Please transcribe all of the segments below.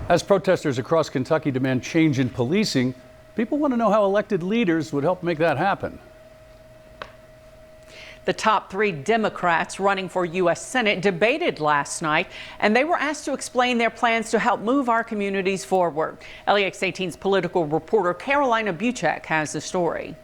As protesters across Kentucky demand change in policing, people want to know how elected leaders would help make that happen. The top 3 Democrats running for U.S. Senate debated last night, and they were asked to explain their plans to help move our communities forward. LEX 18's political reporter Carolina Buchek has the story.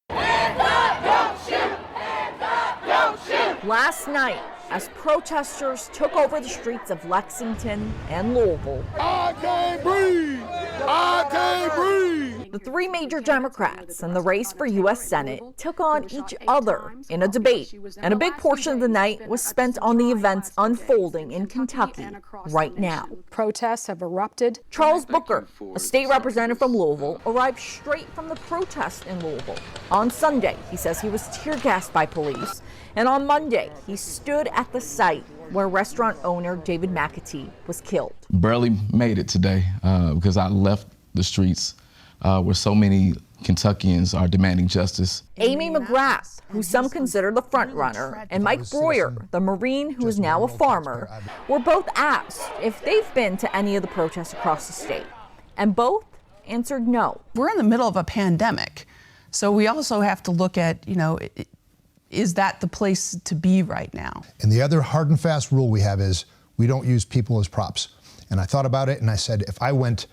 Hands up, don't shoot! Hands up, don't shoot! Last night, as protesters took over the streets of Lexington and Louisville, I can't breathe! I can't breathe! the 3 major Democrats in the race for U.S. Senate took on each other in a debate, and a big portion of the night was spent on the events unfolding in Kentucky right now. Protests have erupted. Charles Booker, a state representative from Louisville, arrived straight from the protest in Louisville. On Sunday, he says he was tear-gassed by police, and on Monday, he stood at the site where restaurant owner David McAtee was killed. Barely made it today because I left the streets where so many Kentuckians are demanding justice. Amy McGrath, who some consider the front runner, and Mike Breuer, the Marine who is now a farmer, were both asked if they've been to any of the protests across the state, and both answered no. We're in the middle of a pandemic, so we also have to look at, is that the place to be right now? And the other hard and fast rule we have is we don't use people as props. And I thought about it and I said, if I went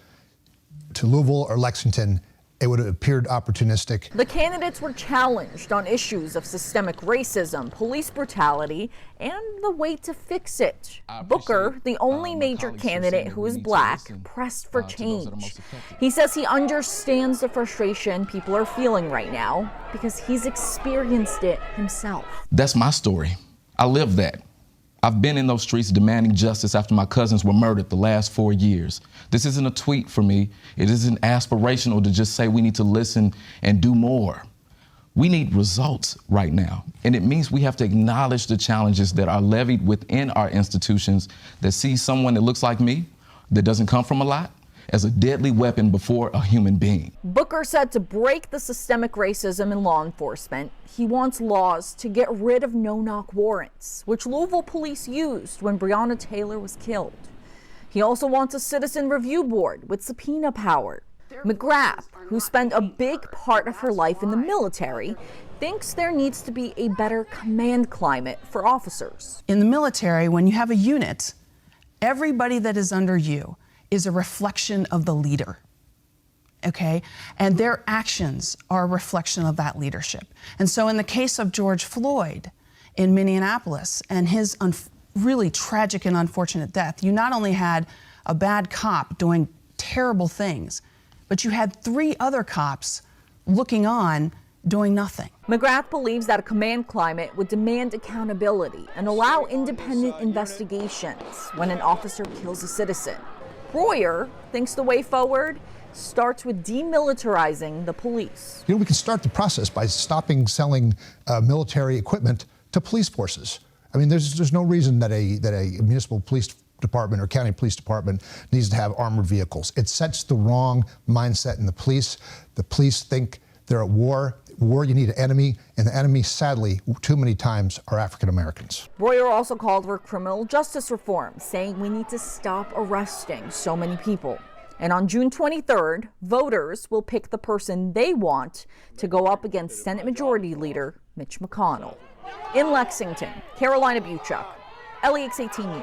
to Louisville or Lexington, it would have appeared opportunistic. The candidates were challenged on issues of systemic racism, police brutality, and the way to fix it. Booker, the only major candidate who is black, pressed for change. He says he understands the frustration people are feeling right now because he's experienced it himself. That's my story. I live that. I've been in those streets demanding justice after my cousins were murdered the last 4 years. This isn't a tweet for me. It isn't aspirational to just say we need to listen and do more. We need results right now. And it means we have to acknowledge the challenges that are levied within our institutions that see someone that looks like me, that doesn't come from a lot, as a deadly weapon before a human being. Booker said to break the systemic racism in law enforcement, he wants laws to get rid of no-knock warrants, which Louisville police used when Breonna Taylor was killed. He also wants a citizen review board with subpoena power. McGrath, who spent a big part of her life in the military, thinks there needs to be a better command climate for officers. In the military, when you have a unit, everybody that is under you is a reflection of the leader, okay? And their actions are a reflection of that leadership. And so in the case of George Floyd in Minneapolis and his really tragic and unfortunate death, you not only had a bad cop doing terrible things, but you had 3 other cops looking on doing nothing. McGrath believes that a command climate would demand accountability and allow independent investigations when an officer kills a citizen. Breuer thinks the way forward starts with demilitarizing the police. We can start the process by stopping selling military equipment to police forces. I mean, there's no reason that a municipal police department or county police department needs to have armored vehicles. It sets the wrong mindset in the police. The police think they're at war. War, you need an enemy, and the enemy, sadly, too many times are African Americans. Breuer also called for criminal justice reform, saying we need to stop arresting so many people. And on June 23rd, voters will pick the person they want to go up against Senate Majority Leader Mitch McConnell. In Lexington, Carolina Buchek, LEX 18 News.